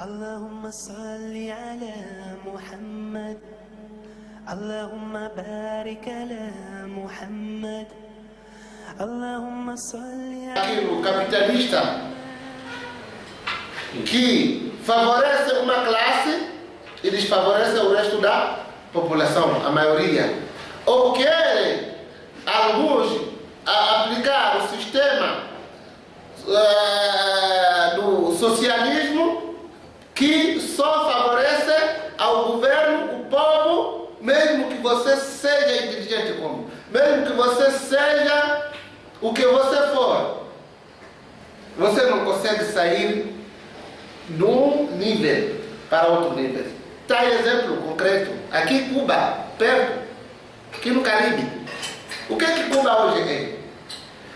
اللهم صل على محمد اللهم بارك على محمد اللهم صل على aquilo capitalista que favorece uma classe e desfavorece o resto da população, a maioria. Ou querem alguns aplicar o sistema do socialismo que só favorece ao governo, o povo, mesmo que você seja inteligente como, mesmo que você seja o que você for, você não consegue sair de um nível para outro nível. Tá exemplo concreto, aqui Cuba, perto, aqui no Caribe. O que é que Cuba hoje é?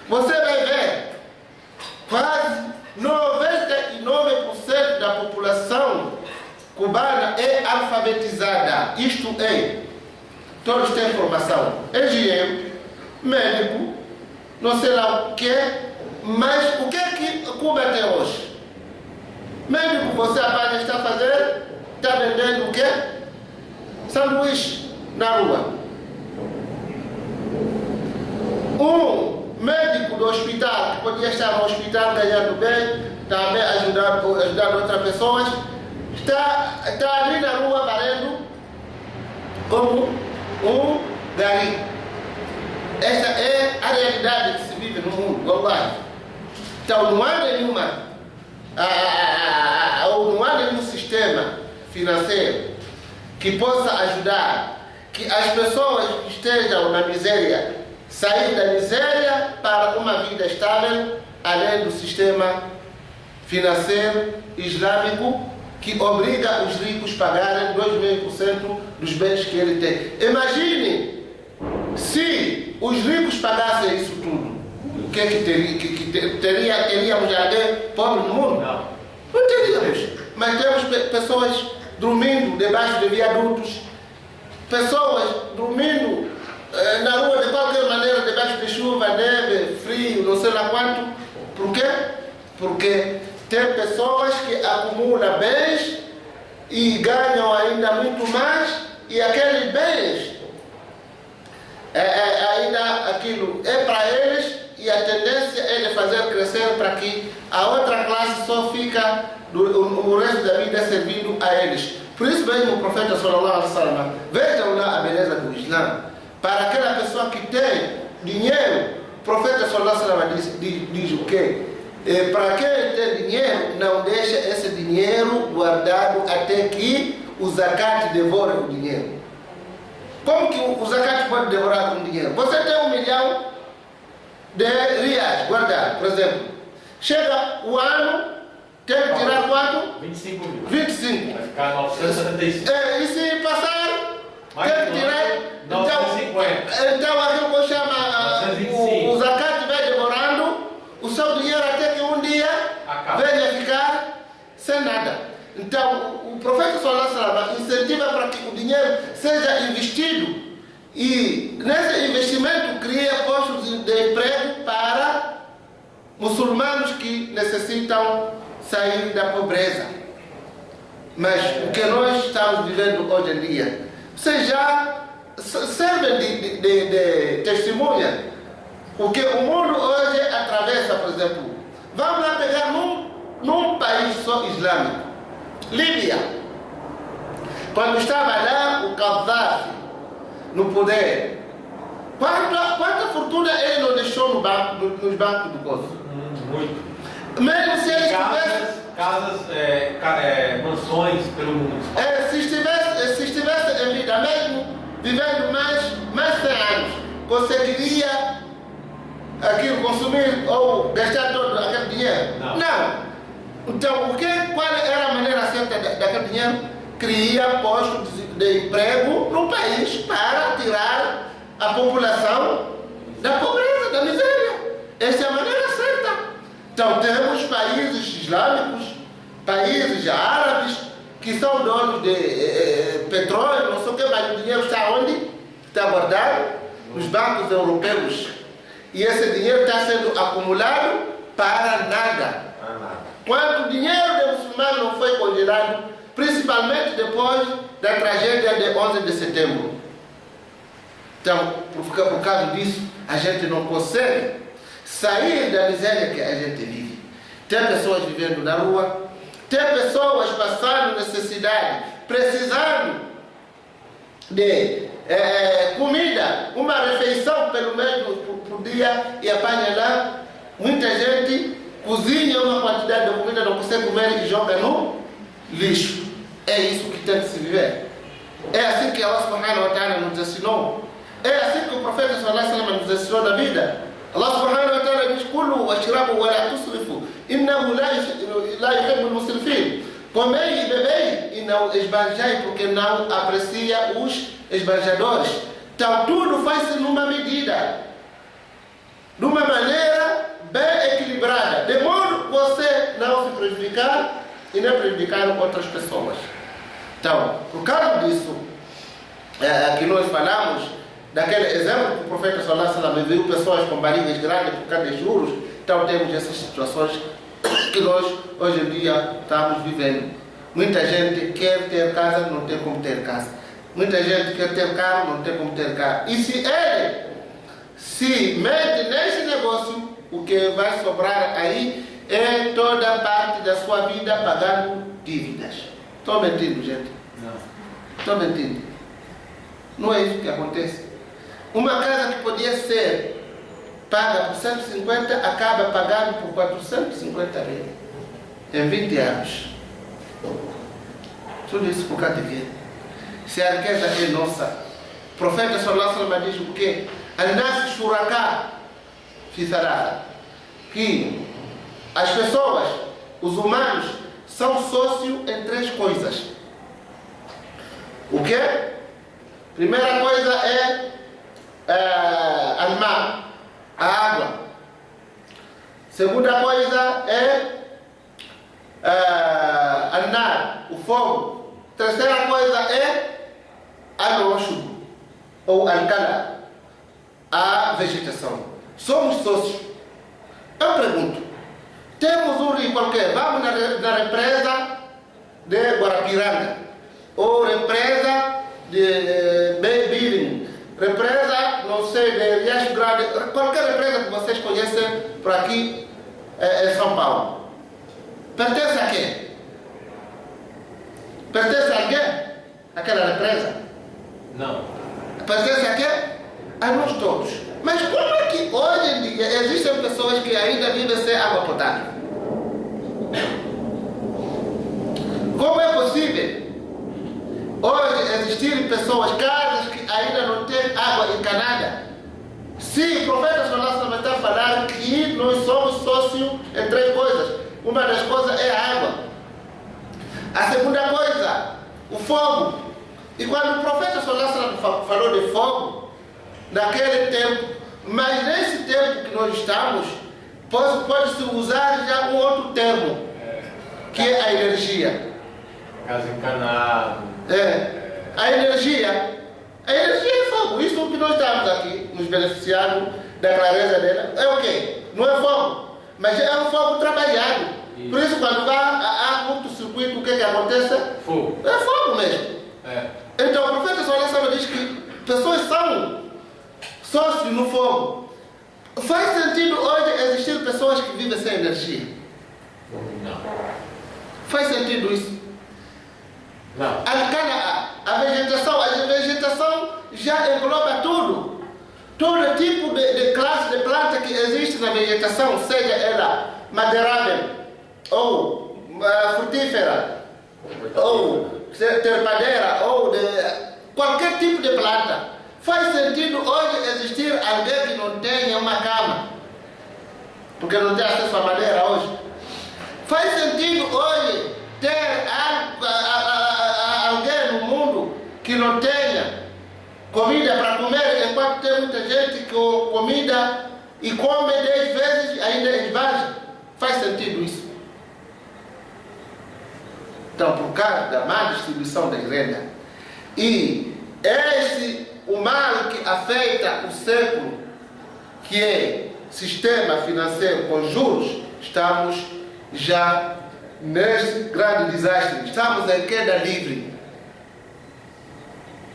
Você vai ver, quase 99% da população cubana é alfabetizada. Isto é, todos têm formação, engenheiro, médico, não sei lá o que, mas o que é que Cuba tem hoje? Médico, você apenas está fazendo, está vendendo o quê? Sanduíche na rua. Um médico do hospital, que podia estar no hospital ganhando bem, também ajudando outras pessoas, está ali na rua valendo como um gari. Esta é a realidade que se vive no mundo, wallahi. Então não há nenhum sistema financeiro que possa ajudar que as pessoas que estejam na miséria sair da miséria para uma vida estável, além do sistema financeiro islâmico que obriga os ricos a pagarem 2,5% dos bens que ele tem. Imagine se os ricos pagassem isso tudo. O que é que teríamos alguém pobre no mundo? Não teríamos. Mas temos pessoas dormindo debaixo de viadutos, pessoas dormindo na rua de qualquer maneira, debaixo de chuva, neve, frio, não sei lá quanto. Por quê? Porque tem pessoas que acumulam bens e ganham ainda muito mais, e aqueles bens, ainda aquilo é para eles, e a tendência é de fazer crescer para que a outra classe só fica o resto da vida servindo a eles. Por isso mesmo o profeta sallallahu alaihi wasallam, vejam lá a beleza do Islã. Para aquela pessoa que tem dinheiro, o profeta sallallahu alaihi wasallam diz o quê? Para quem tem dinheiro, não deixa esse dinheiro guardado até que o zakat devore o dinheiro. Como que o zakat pode devorar o dinheiro? Você tem 1 milhão de reais guardado, por exemplo. Chega o ano, tem que tirar quanto? 25 mil. 25. Vai ficar 975. E se passar, tem que tirar 950. Então aquilo que chama o zakat vai demorando, o seu dinheiro até que um dia venha ficar sem nada. Então o profeta sallallahu alaihi wasallam incentiva para que o dinheiro seja investido, e nesse investimento cria postos de emprego para muçulmanos que necessitam sair da pobreza. Mas o que nós estamos vivendo hoje em dia, vocês já servem de testemunha o que o mundo hoje atravessa. Por exemplo, vamos lá pegar num país só islâmico, Líbia. Quando estava lá o Gaddafi no poder, quanta fortuna ele não deixou nos bancos do povo? Muito. Mesmo se ele tivesse mansões pelo mundo. se estivesse em vida, mesmo vivendo mais 100 anos, conseguiria aquilo consumir ou gastar todo aquele dinheiro? Não. Então, qual era a maneira certa daquele dinheiro? Cria postos de emprego no país para tirar a população da pobreza, da miséria. Essa é a maneira certa. Então temos países islâmicos, países árabes, que são donos de petróleo, não sei o que, mas o dinheiro está onde? Está guardado nos bancos europeus. E esse dinheiro está sendo acumulado para nada. Quanto dinheiro do muçulmano não foi congelado, principalmente depois da tragédia de 11 de setembro. Então, por causa disso, a gente não consegue sair da miséria que a gente vive. Tem pessoas vivendo na rua, tem pessoas passando necessidade, precisando de comida, uma refeição pelo menos por dia, e apanha lá. Muita gente cozinha uma quantidade de comida, não consegue comer e joga no lixo. É isso que tem que se viver. É assim que Allah subhanahu wa ta'ala nos ensinou. É assim que o profeta sallallahu alaihi wasallam nos ensinou na vida. Allah subhanahu wa ta'ala diz: "Kulu washrabu wa la tusrifu, innahu la yuhibbu al-musrifin." Comei e bebei e não esbanjai, porque não aprecia os esbanjadores. Então tudo faz-se numa medida, numa maneira bem equilibrada, de modo que você não se prejudicar e nem prejudicar outras pessoas. Então, por causa disso, que nós falamos, daquele exemplo que o profeta sallallahu alaihi wasallam viu pessoas com barrigas grandes por causa de juros. Então temos essas situações que nós hoje em dia estamos vivendo. Muita gente quer ter casa, não tem como ter casa. Muita gente quer ter carro, não tem como ter carro. E se ele se mete nesse negócio, o que vai sobrar aí é toda a parte da sua vida pagando dívidas. Estou mentindo, gente? Não. Estou mentindo. Não é isso que acontece. Uma casa que podia ser paga por 150, acaba pagando por 450 mil em 20 anos. Tudo isso por causa de quê? Se a riqueza é nossa. O profeta sallallahu alaihi wasallam diz o quê? An-nas shuraka fi thalatha. Que as pessoas, os humanos, são sócios em 3 coisas. O quê? Primeira coisa é al-ma, a água. Segunda coisa é an-nar, o fogo. Terceira coisa é al-rushd, ou al-kala, a vegetação. Somos sócios. Eu pergunto, temos um rio qualquer, vamos na represa de Guarapiranga, ou represa de Birim, represa, não sei, de Riacho Grande, qualquer represa que vocês conhecem por aqui em São Paulo. Pertence a quem? Pertence a alguém? Aquela represa? Não. Pertence a quem? A nós todos. Mas como é que hoje em dia existem pessoas que ainda vivem sem água potável? Como é possível hoje existirem pessoas, casas que ainda não têm água encanada? Se o profeta sallallahu alaihi wasallam está falando que nós somos sócios em 3 coisas. Uma das coisas é a água. A segunda coisa, o fogo. E quando o profeta sallallahu alaihi wasallam falou de fogo, naquele tempo, mas nesse tempo que nós estamos, pode-se usar já um outro termo, que é a energia. Gás encanado. A energia é fogo. Isso que nós estamos aqui, nos beneficiando da clareza dela, é o quê? Não é fogo, mas é um fogo trabalhado. Isso. Por isso, quando há curto-circuito, o que acontece? Fogo. É fogo mesmo. Então, o profeta sallallahu alaihi wasallam diz que pessoas são sócios no fogo. Faz sentido hoje existir pessoas que vivem sem energia? Não. Faz sentido isso? Não. A vegetação já engloba tudo. Todo tipo de classe de planta que existe na vegetação, seja ela madeirável, ou frutífera, ou trepadeira, ou de qualquer tipo de planta. Faz sentido hoje existir alguém que não tenha uma cama, porque não tem acesso à madeira hoje. Faz sentido hoje ter alguém no mundo que não tenha comida para comer, enquanto tem muita gente com comida e come 10 vezes ainda esbanja. Faz sentido isso? Então, por causa da má distribuição da renda e o mal que afeta o século, que é sistema financeiro com juros, estamos já neste grande desastre. Estamos em queda livre.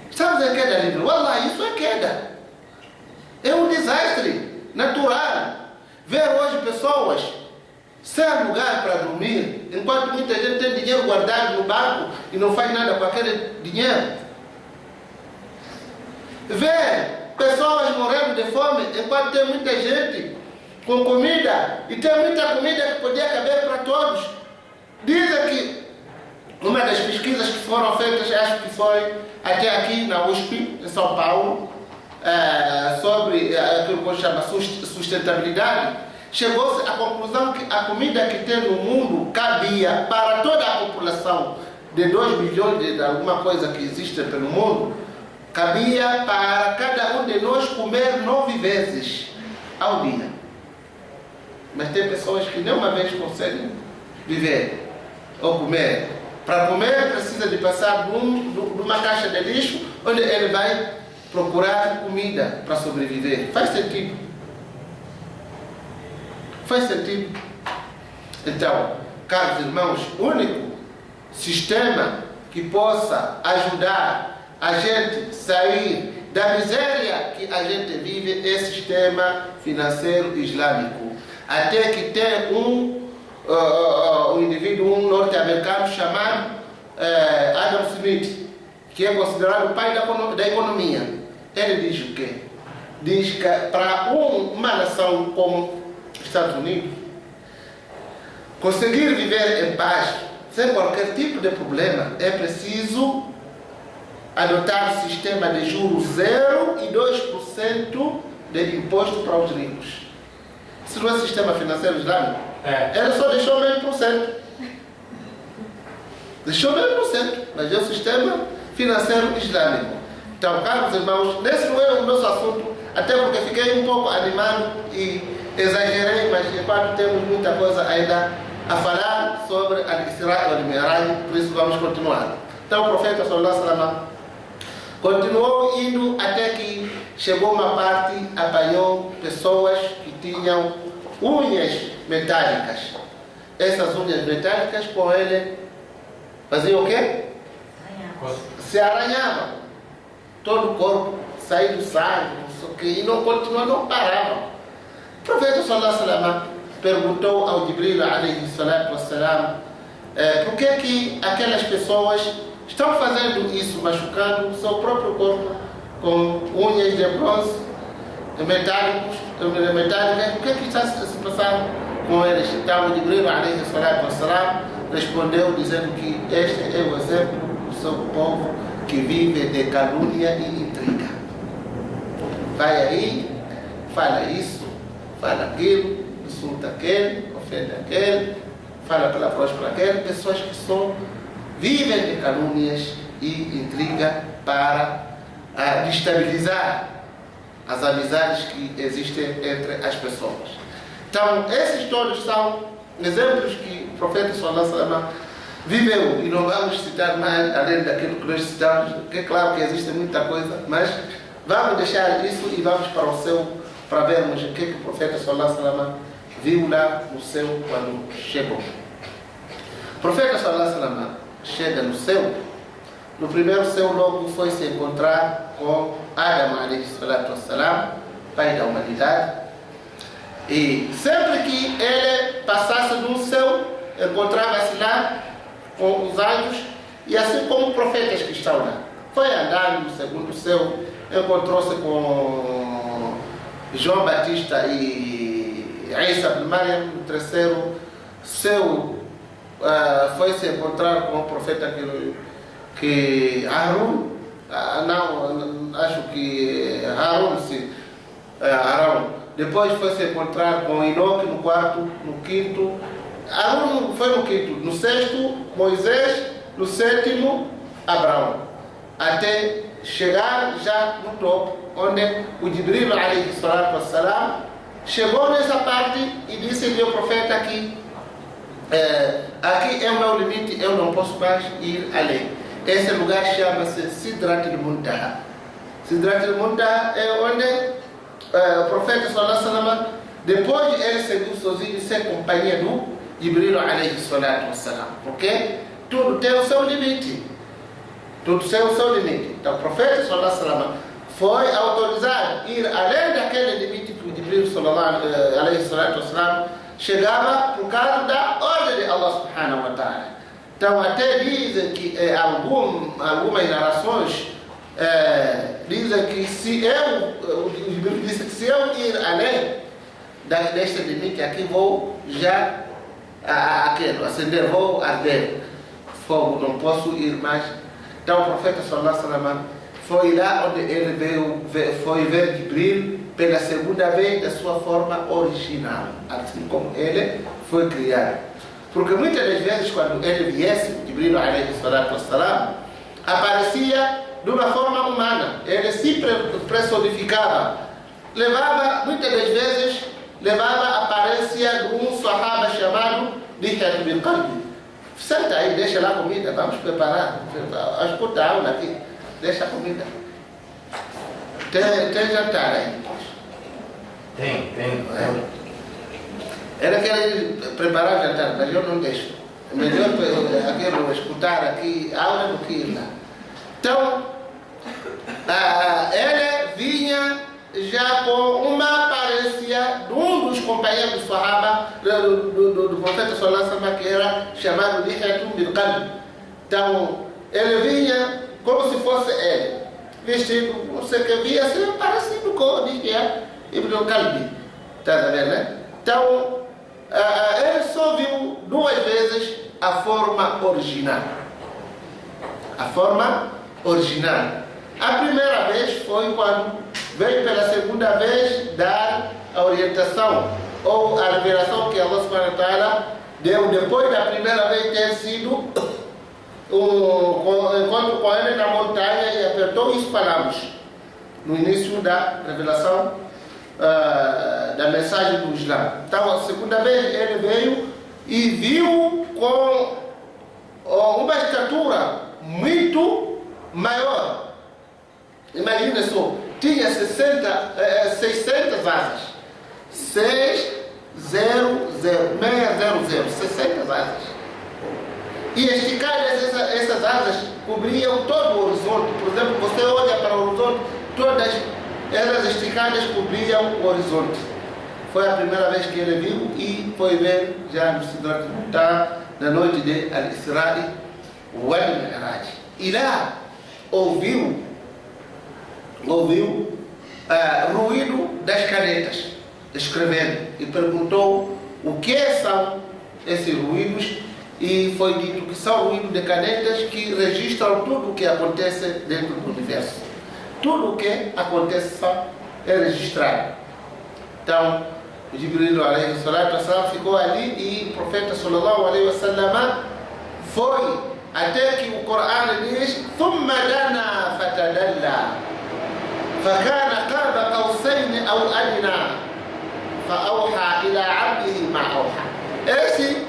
Estamos em queda livre. Wallah, isso é queda. É um desastre natural. Ver hoje pessoas sem lugar para dormir, enquanto muita gente tem dinheiro guardado no banco e não faz nada com aquele dinheiro. Ver pessoas morrendo de fome, enquanto tem muita gente com comida, e tem muita comida que podia caber para todos. Dizem que uma das pesquisas que foram feitas, acho que foi até aqui na USP, em São Paulo, sobre aquilo que chama sustentabilidade, chegou-se à conclusão que a comida que tem no mundo cabia para toda a população de 2 bilhões de alguma coisa que existe pelo mundo, cabia para cada um de nós comer 9 vezes ao dia. Mas tem pessoas que nem uma vez conseguem viver ou comer. Para comer precisa de passar de uma caixa de lixo onde ele vai procurar comida para sobreviver. Faz sentido? Faz sentido? Então, caros irmãos, o único sistema que possa ajudar a gente sair da miséria que a gente vive é o sistema financeiro islâmico. Até que tem um indivíduo, um norte-americano chamado Adam Smith, que é considerado o pai da economia. Ele diz o quê? Diz que para uma nação como os Estados Unidos conseguir viver em paz, sem qualquer tipo de problema, é preciso adotar o sistema de juros 0 e 2% de imposto para os ricos. Isso não é sistema financeiro islâmico? Ele só deixou meio por cento. Deixou meio por cento, mas é o sistema financeiro islâmico. Então, caros irmãos, nesse não é o nosso assunto, até porque fiquei um pouco animado e exagerei, mas enquanto temos muita coisa ainda a falar sobre Al-Isra e Al-Mi'raj, por isso vamos continuar. Então, o profeta sallallahu alaihi wasallam continuou indo até que chegou uma parte, apanhou pessoas que tinham unhas metálicas. Essas unhas metálicas com ele faziam o quê? Se arranhavam. Todo o corpo saía do sangue, e não continuou, não parava. O profeta sallallahu alaihi wasallam perguntou ao Jibril alayhi salatu wassalam por que aquelas pessoas estão fazendo isso, machucando o seu próprio corpo com unhas de bronze metálicas, o que está se passando com eles? Então o Jibril alayhi salatu wassalam respondeu dizendo que este é o exemplo do seu povo que vive de calúnia e intriga. Vai aí, fala isso, fala aquilo, insulta aquele, ofende aquele, fala palavras para aquele, pessoas que só vivem de calúnias e intriga para destabilizar as amizades que existem entre as pessoas. Então, esses todos são exemplos que o profeta sallallahu alaihi wasallam viveu, e não vamos citar mais além daquilo que nós citamos, que é claro que existe muita coisa, mas vamos deixar isso e vamos para o céu para vermos o que o profeta sallallahu alaihi wasallam viu lá no céu quando chegou. O profeta sallallahu alaihi wasallam chega no céu. No primeiro céu logo foi se encontrar com Adam alayhi salatu wassalam, pai da humanidade, e sempre que ele passasse no céu encontrava-se lá com os anjos e assim como profetas que estão lá. Foi andando no segundo céu, encontrou-se com João Batista e Isa ibn Maryam. No terceiro céu foi se encontrar com o profeta que Harun, acho que Harun, sim, Arão. Depois foi se encontrar com Enoque no quarto, no quinto. Harun foi no quinto, no sexto Moisés, no sétimo Abraão, até chegar já no topo, onde o Jibril alayhi salatu wassalam chegou nessa parte e disse-lhe ao profeta aqui é o meu limite, eu não posso mais ir além. Esse lugar chama-se Sidrat al-Muntaha. Sidrat al-Muntaha é onde o profeta sallallahu alaihi wasallam, depois de ele seguir sozinho sem companhia do Jibril alayhi salatu wassalam. Porque tudo tem o seu limite. Tudo tem o seu limite. Então o profeta sallallahu alaihi wasallam foi autorizado a ir além daquele limite que o Jibril sallallahu alaihi salatu wassalam chegava por causa da ordem de Allah subhanahu wa ta'ala. Então até dizem que algumas narrações dizem que se eu ir além deste limite aqui, vou já acender, vou arder fogo, não posso ir mais. Então o profeta sallallahu alaihi wasallam foi lá onde ele foi ver Jibril pela segunda vez da sua forma original, assim como ele foi criado. Porque muitas das vezes quando ele viesse, Jibril alayhi salatu wassalam, aparecia de uma forma humana, ele se personificava, muitas das vezes levava a aparência de um sahaba chamado Dihya bin Qalbi. Senta aí, deixa lá a comida, vamos preparar, escuta a aula aqui, deixa a comida. Tem jantar aí? Tem. Ela quer preparar o jantar, mas eu não deixo. É melhor aquilo, escutar aqui a aula do que ir lá. Então, ele vinha já com uma aparência de um dos companheiros do Sahaba, do profeta sallallahu alaihi wasallam, que era chamado Dihya bin Qalbi. Então, ele vinha como se fosse ele, vestido, você que via assim, parecido com o Dihya ibn Qalbi. Está vendo, né? Então, ele só viu duas vezes a forma original. A forma original. A primeira vez foi quando veio pela segunda vez dar a orientação ou a revelação que Allah subhanahu wa ta'ala deu depois da primeira vez ter sido um encontro com ele na montanha e apertou e falamos no início da revelação da mensagem do Islã. Então a segunda vez ele veio e viu com uma estatura muito maior. Imagina só, tinha 600 asas. 600, 600 asas. E esticadas essas asas cobriam todo o horizonte. Por exemplo, você olha para o horizonte, todas elas esticadas cobriam o horizonte. Foi a primeira vez que ele viu e foi ver já no Sidrat al-Muntaha, na noite de Al-Isra'i wal Mi'raj. E lá ouviu ruído das canetas escrevendo e perguntou o que são esses ruídos, e foi dito que são ruídos de canetas que registram tudo o que acontece dentro do universo. Tudo o que acontece é registrado. Então o Jibril alayhi salatu wassalam ficou ali e o profeta sallallahu alayhi wasallam foi até que o Corão diz: ثم دنا فتدلى فكان قاب قوسين أو أدنى فأوحى إلى عبده ما أوحى. Esse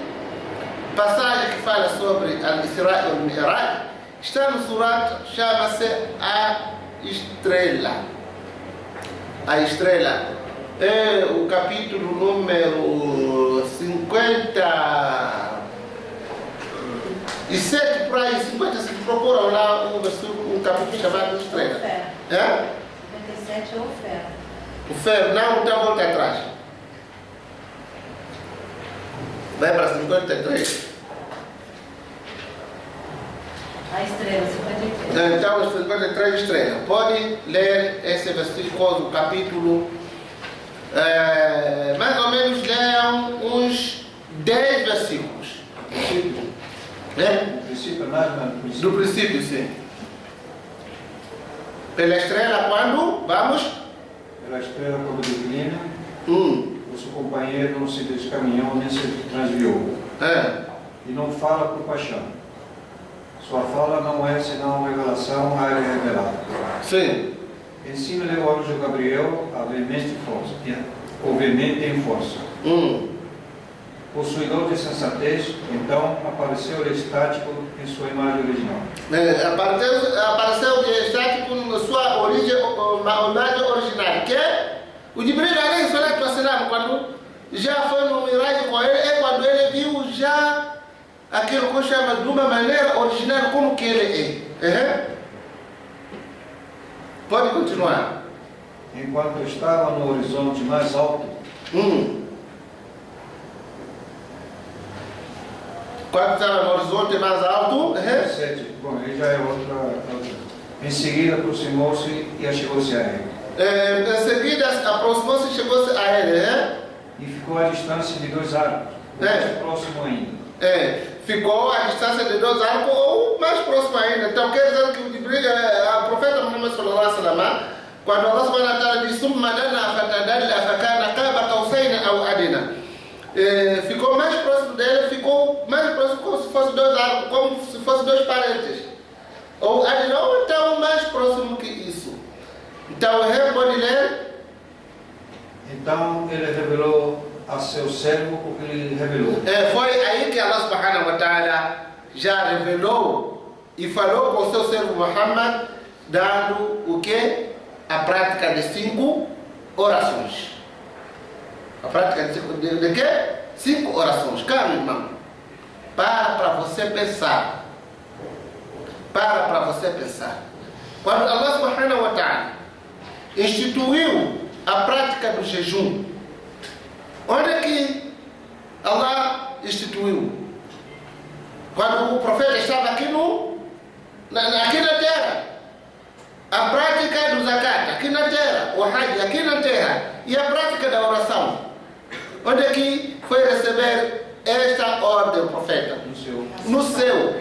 passagem que fala sobre Al-Isra e Al-Mi'raj está no surat, chama-se A Estrela. A Estrela é o capítulo número 57 por aí, 55, procuram lá um versículo, um capítulo chamado Estrela. É? 57 é o ferro. O ferro, não, então volta atrás. Vai para 53. A estrela, 53. Então, 53 estrelas. Pode ler esse versículo, o capítulo, mais ou menos leiam uns 10 versículos. No princípio, Do princípio, sim. Pela estrela, quando? Vamos? Pela estrela, quando declina, o seu companheiro não se descaminhou nem se transviou. E não fala por paixão. Sua fala não é senão uma revelação a ele revelada. Sim. Ensina-lhe o anjo Gabriel a veemente em força. Possuidor de sensatez, então apareceu-lhe estático em sua imagem original. Apareceu estático na sua origem, na imagem original, que é o Jibril alayhi salatu wassalam, quando já foi no miragem com ele, é quando ele viu já aquilo que chama de uma maneira original como que ele é. Pode continuar. Enquanto eu estava no horizonte mais alto, quando estava no horizonte mais alto, 7, bom, aí já é outra. Em seguida aproximou-se e achegou-se a ele. Em seguida aproximou-se e chegou-se a ele, E ficou à distância de 2 arcos, mais próximo ainda. Ficou à distância de 2 arcos ou mais próximo ainda. Então quer dizer que o profeta Muhammad sallallahu alaihi wasallam, quando Allah subhanahu wa ta'ala diz summa dana fatadalla fakana qaba qawsayn aw adna, ficou mais próximo dele, ficou mais próximo como se fosse 2 arcos, como se fosse 2 parentes. Ou adna, ou então mais próximo que isso. Então o rei pode ler. Então ele revelou a seu servo o que ele revelou. Foi aí que Allah subhanahu wa ta'ala já revelou e falou com o seu servo Muhammad, dando o que? A prática de 5 orações. A prática de quê? 5 orações. Caro irmão, para você pensar. Para você pensar. Quando Allah subhanahu wa ta'ala instituiu a prática do jejum, onde é que Allah instituiu? Quando o profeta estava aqui aqui na terra. A prática do zakat aqui na terra, o hajj aqui na terra, e a prática da oração. Onde é que foi receber esta ordem, profeta? No céu.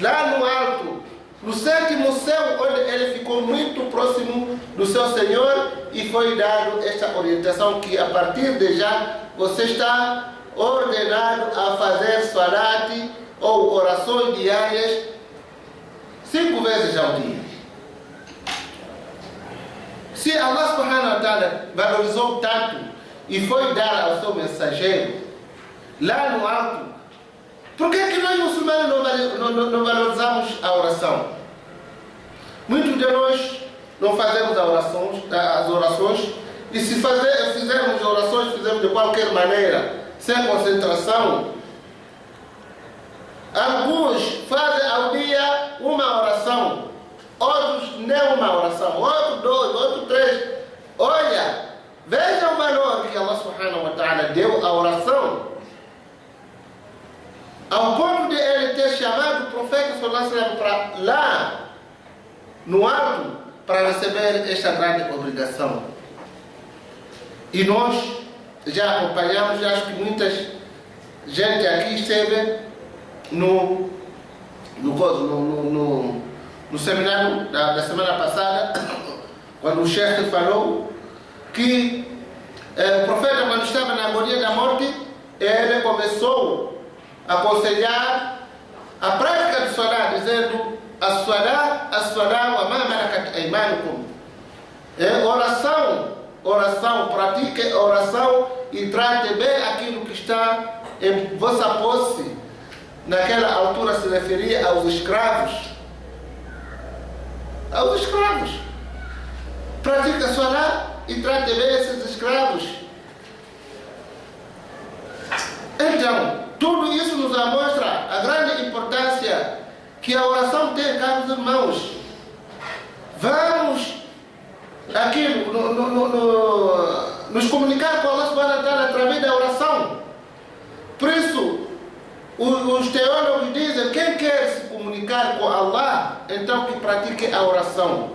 Lá no alto, no 7º céu, onde ele ficou muito próximo do seu Senhor, e foi dado esta orientação que a partir de já você está ordenado a fazer salat ou orações diárias 5 vezes ao dia. Se Allah subhanahu wa ta'ala valorizou tanto e foi dar ao seu mensageiro lá no alto, por que nós muçulmanos não valorizamos a oração? Muitos de nós não fazemos as orações, e se fizermos orações, fizemos de qualquer maneira, sem concentração. Alguns fazem ao dia uma oração, outros nem uma oração, outros 2, outros 3. Olha, veja o valor que Allah subhanahu wa ta'ala deu à oração, ao ponto de ele ter chamado o profeta sallallahu alaihi wasallam para lá no alto para receber esta grande obrigação. E nós já acompanhamos, acho que muita gente aqui esteve no seminário da semana passada, quando o chefe falou que o profeta, quando estava na agonia da morte, ele começou a aconselhar a prática do salat, dizendo as-salat wa ma malakat aymanukum. Oração, pratique oração e trate bem aquilo que está em vossa posse. Naquela altura se referia aos escravos. Aos escravos. Pratique a salat e trate bem esses escravos. Então, tudo isso nos mostra a grande importância que a oração tem, caros irmãos. Vamos aqui nos comunicar com Allah subhanahu wa ta'ala através da oração. Por isso, os teólogos dizem, quem quer se comunicar com Allah, então que pratique a oração.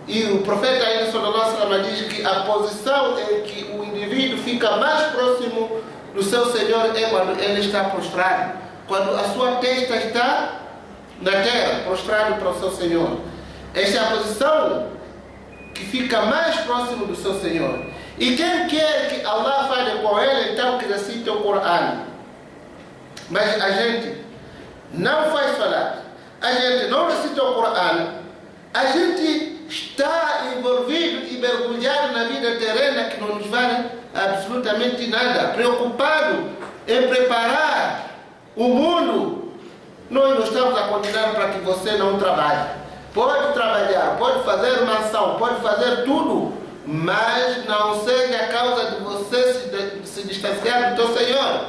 E o profeta ainda sallallahu alaihi wasallam diz que a posição em que o indivíduo fica mais próximo do seu Senhor é quando ele está prostrado, quando a sua testa está na terra, prostrado para o seu Senhor. Esta é a posição que fica mais próximo do seu Senhor. E quem quer que Allah fale com ele, então que recite o Corão. Mas a gente não faz salat, a gente não recita o Corão, a gente está envolvido e mergulhado na vida terrena que não nos vale absolutamente nada, preocupado em preparar o mundo. Nós não estamos a condenar para que você não trabalhe. Pode trabalhar, pode fazer uma ação, pode fazer tudo, mas não seja a causa de você se distanciar do teu Senhor.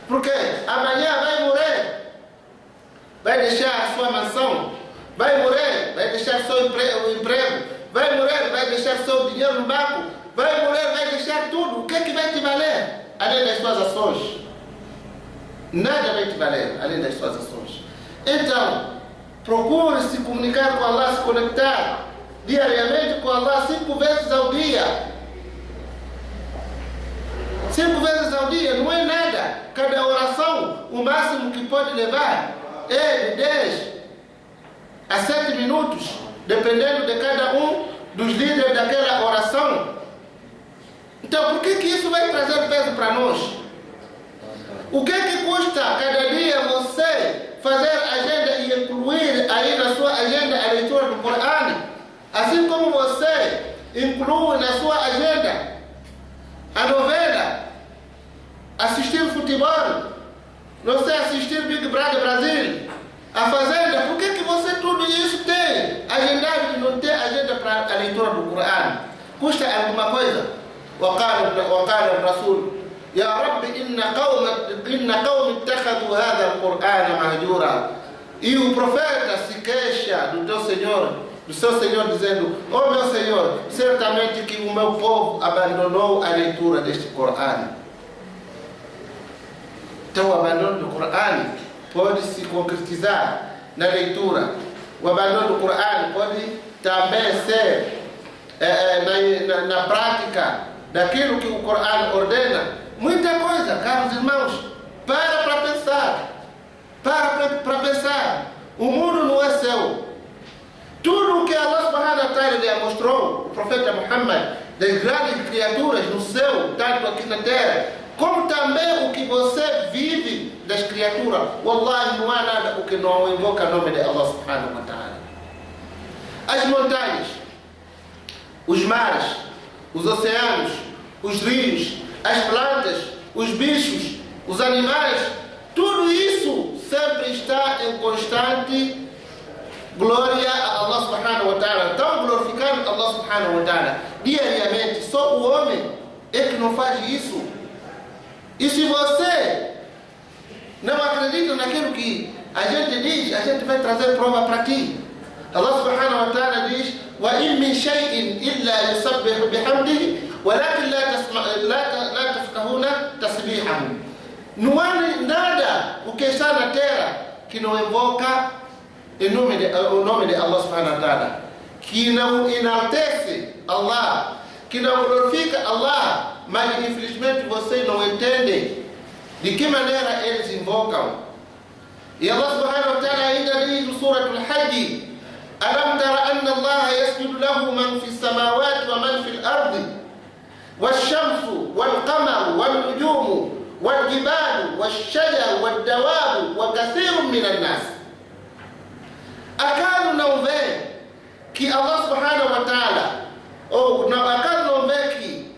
Porque amanhã vai morrer, vai deixar a sua mansão, vai morrer, vai deixar seu emprego, vai morrer, vai deixar seu dinheiro no banco, vai morrer, vai deixar tudo. O que é que vai te valer além das suas ações? Nada vai te valer além das suas ações. Então, procure se comunicar com Allah, se conectar diariamente com Allah 5 vezes ao dia. 5 vezes ao dia não é nada. Cada oração, o máximo que pode levar é de 10 a 7 minutos, dependendo de cada um dos líderes daquela oração. Então, por que isso vai trazer peso para nós? O que custa cada dia você fazer agenda e incluir aí na sua agenda a leitura do Corão? Assim como você inclui na sua agenda a novela, assistir futebol, não sei, assistir Big Brother Brasil, a Fazenda, por que você tudo isso tem agendado e não tem agenda para a leitura do Corão? Custa alguma coisa? وقال الرسول يا رب إن قوم اتخذوا هذا القرآن مهجورا. E o profeta se queixa do teu Senhor, do seu Senhor, dizendo: oh meu Senhor, certamente que o meu povo abandonou a leitura deste Corão. Então o abandono do Corão pode se concretizar na leitura. O abandono do Corão pode também ser na prática daquilo que o Corão ordena. Muita coisa, caros irmãos. Para pensar. Para pensar. O mundo não é seu. Tudo o que Allah subhanahu wa ta'ala lhe mostrou, o profeta Muhammad, das grandes criaturas no céu, tanto aqui na terra, como também o que você vive das criaturas. Wallahi, não há nada o que não invoca o nome de Allah subhanahu wa ta'ala. As montanhas, os mares, os oceanos, os rios, as plantas, os bichos, os animais, tudo isso sempre está em constante glória a Allah subhanahu wa ta'ala. Estão glorificando Allah subhanahu wa ta'ala diariamente. Só o homem é que não faz isso. E se você não acredita naquilo que a gente diz, a gente vai trazer prova para ti. Allah subhanahu wa ta'ala diz: وَإِن مِّن شَيْءٍ إِلَّا يُسَبِّحُ بِحَمْدِهِ وَلَكِنْ لَا تَفْقَهُونَ تَسْبِيحَهُ. Não há nada o que está na terra que não invoca o nome de Allah subhanahu wa ta'ala, que não enaltece Allah, que não glorifica Allah, mas infelizmente você não entende de que maneira eles invocam. E Allah subhanahu wa ta'ala ainda diz no Surah Al-Hajj: ألم تر أن الله يسجد له من في السماوات ومن في الأرض والشمس والقمر والنجوم والجبال والشجر والدواب وكثير من الناس. Acaso não vê que Allah subhanahu wa ta'ala, ou não, acaso não vê que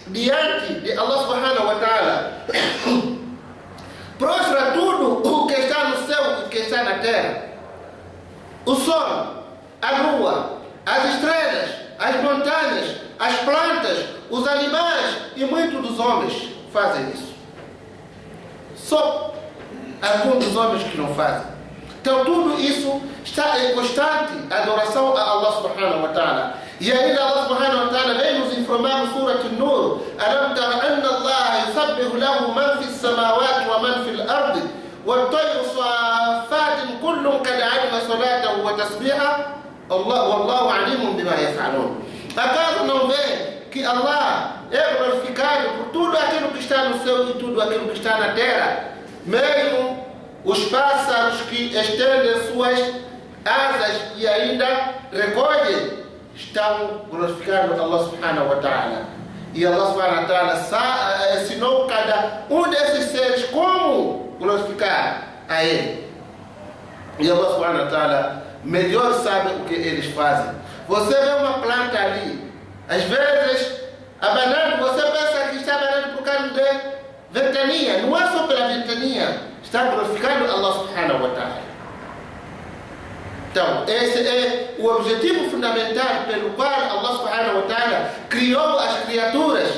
diante de Allah subhanahu wa ta'ala prostra tudo o que está no céu e o que está na terra? O sol, a lua, as estrelas, as montanhas, as plantas, os animais e muitos dos homens fazem isso. Só alguns dos homens que não fazem. Então tudo isso está em constante adoração a Allah subhanahu wa ta'ala. E ainda Allah subhanahu wa ta'ala vem nos informar no Surah An-Nur: أَلَمْ تَرَ أَنَّ اللَّهَ يُسَبِّحُ لَهُ مَنْ فِي السَّمَاوَاتِ وَمَنْ فِي الْأَرْضِ وَالطَّيْرُ صَافَّاتٍ كُلٌّ قَدْ عَلِمَ صَلَاتَهُ وَتَسْبِيحَهُ وَاللَّهُ عَلِيمٌ بِمَا يَفْعَلُونَ. Acaso não vê que Allah é glorificado por tudo aquilo que está no céu e tudo aquilo que está na terra? Mesmo os pássaros que estendem suas asas e ainda recolhem, estão glorificando Allah subhanahu wa ta'ala. E Allah subhanahu wa ta'ala ensinou cada um desses seres como glorificar a Ele. E Allah subhanahu wa ta'ala melhor sabe o que eles fazem. Você vê uma planta ali, às vezes abanando, você pensa que está abanando por causa de ventania. Não é só pela ventania, está glorificando Allah subhanahu wa ta'ala. Então, esse é o objetivo fundamental pelo qual Allah subhanahu wa ta'ala criou as criaturas,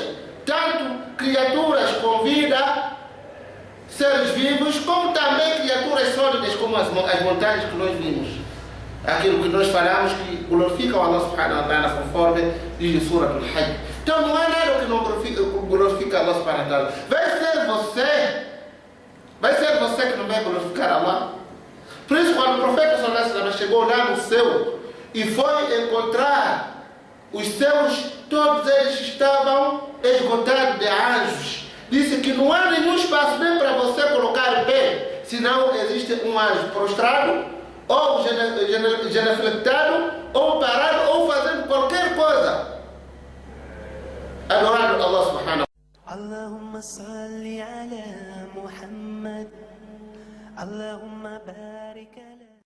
tanto criaturas com vida, seres vivos, como também criaturas sólidas, como as montanhas que nós vimos. Aquilo que nós falamos que glorifica o Allah subhanahu wa ta'ala, conforme diz em Surah Al-Hajj. Então não há nada que não glorifica Allah subhanahu wa ta'ala. Vai ser você que não vai glorificar Allah. Por isso, quando o profeta sallallahu alaihi wasallam chegou lá no céu e foi encontrar os céus, todos eles estavam esgotados de anjos. Disse que não há nenhum espaço nem para você colocar o pé, senão existe um anjo prostrado, ou genuflectado, ou parado, ou fazendo qualquer coisa, adorando Allah subhanahu wa ta'ala. Allahumma salli ala Muhammad. Allahumma barik